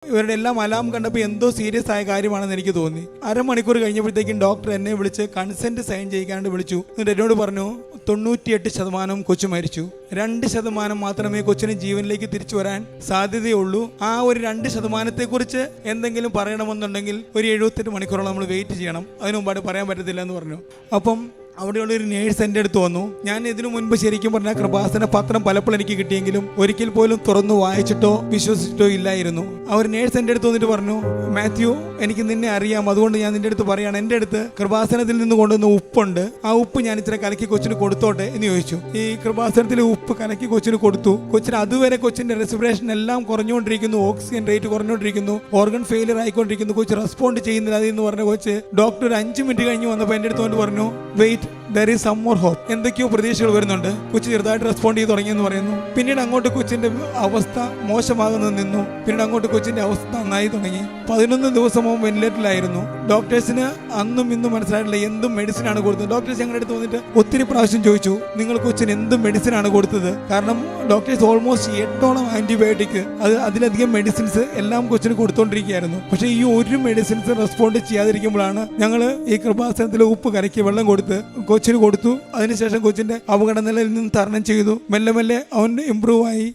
ഇവരുടെ എല്ലാം അലാം കണ്ടപ്പോൾ എന്തോ സീരിയസ് ആയ കാര്യമാണെന്ന് എനിക്ക് തോന്നി. അരമണിക്കൂർ കഴിഞ്ഞപ്പോഴത്തേക്കും ഡോക്ടർ എന്നെ വിളിച്ച് കൺസെന്റ് സൈൻ ചെയ്യിക്കാണ്ട് വിളിച്ചു. എന്നിട്ട് എന്നോട് പറഞ്ഞു 98% കൊച്ചു മരിച്ചു, 2% മാത്രമേ കൊച്ചിന് ജീവനിലേക്ക് തിരിച്ചു വരാൻ സാധ്യതയുള്ളൂ. ആ ഒരു 2% കുറിച്ച് എന്തെങ്കിലും പറയണമെന്നുണ്ടെങ്കിൽ ഒരു 78 മണിക്കൂറോളം നമ്മൾ വെയിറ്റ് ചെയ്യണം, അതിനു മുമ്പായിട്ട് പറയാൻ പറ്റത്തില്ല എന്ന് പറഞ്ഞു. അപ്പം അവിടെയുള്ളൊരു നേഴ്സ് എൻ്റെ അടുത്ത് വന്നു. ഞാൻ ഇതിനു മുൻപ് ശരിക്കും പറഞ്ഞാൽ കൃപാസന പത്രം പലപ്പോഴും എനിക്ക് കിട്ടിയെങ്കിലും ഒരിക്കൽ പോലും തുറന്നു വായിച്ചിട്ടോ വിശ്വസിച്ചിട്ടോ ഇല്ലായിരുന്നു. ആ ഒരു നേഴ്സ് എൻ്റെ അടുത്ത് വന്നിട്ട് പറഞ്ഞു, മാത്യു, എനിക്ക് നിന്നെ അറിയാം, അതുകൊണ്ട് ഞാൻ നിന്റെ അടുത്ത് പറയുകയാണ്, എൻ്റെ അടുത്ത് കൃപാസനത്തിൽ നിന്ന് കൊണ്ടുവന്ന ഉപ്പുണ്ട്, ആ ഉപ്പ് ഞാൻ ഇത്ര കലക്കി കൊച്ചിന് കൊടുത്തോട്ടെ എന്ന് ചോദിച്ചു. ഈ കൃപാസനത്തിലെ ഉപ്പ് കലക്കി കൊച്ചിന് കൊടുത്തു. കൊച്ചിന് അതുവരെ കൊച്ചിന്റെ റെസ്പിറേഷൻ എല്ലാം കുറഞ്ഞുകൊണ്ടിരിക്കുന്നു, ഓക്സിജൻ റേറ്റ് കുറഞ്ഞുകൊണ്ടിരിക്കുന്നു, ഓർഗൻ ഫെയിലിയർ ആയിക്കൊണ്ടിരിക്കുന്നു, കൊച്ച് റെസ്പോണ്ട് ചെയ്യുന്നില്ല. അതെന്ന് പറഞ്ഞ കൊച്ച് ഡോക്ടർ ഒരു 5 മിനിറ്റ് കഴിഞ്ഞ് വന്നപ്പോൾ എൻ്റെ അടുത്ത് കൊണ്ട് പറഞ്ഞു, wait, there is some more hope. എന്തൊക്കെയോ പ്രതീക്ഷകൾ വരുന്നുണ്ട്. കൊച്ചു ചെറുതായിട്ട് റെസ്പോണ്ട് ചെയ്ത് തുടങ്ങിയെന്ന് പറയുന്നു. പിന്നീട് അങ്ങോട്ട് കൊച്ചിന്റെ അവസ്ഥ മോശമാകുന്നത് നിന്നു. പിന്നീട് അങ്ങോട്ട് കൊച്ചിന്റെ അവസ്ഥ നന്നായി തുടങ്ങി. 11 ദിവസം വെന്റിലേറ്ററിലായിരുന്നു. ഡോക്ടേഴ്സിന് അന്നും ഇന്നും മനസ്സിലായിട്ടില്ല എന്തും മെഡിസിൻ ആണ് കൊടുത്തത്. ഡോക്ടേഴ്സ് ഞങ്ങളുടെ അടുത്ത് വന്നിട്ട് ഒത്തിരി പ്രാവശ്യം ചോദിച്ചു, നിങ്ങൾ കൊച്ചിന് എന്ത് മെഡിസിൻ ആണ് കൊടുത്തത്? കാരണം ഡോക്ടേഴ്സ് ഓൾമോസ്റ്റ് 8ഓളം ആന്റിബയോട്ടിക്, അതിലധികം മെഡിസിൻസ് എല്ലാം കൊച്ചിന് കൊടുത്തോണ്ടിരിക്കുകയായിരുന്നു. പക്ഷെ ഈ ഒരു മെഡിസിൻസ് റെസ്പോണ്ട് ചെയ്യാതിരിക്കുമ്പോഴാണ് ഞങ്ങൾ ഈ കൃപാസനത്തിലെ ഉപ്പ് കലക്കി വെള്ളം കൊടുത്ത് കൊച്ചിന് കൊടുത്തു. അതിനുശേഷം കൊച്ചിന്റെ അപകട നിലയിൽ നിന്ന് തരണം ചെയ്തു. മെല്ലെ മെല്ലെ അവൻ ഇമ്പ്രൂവ് ആയി.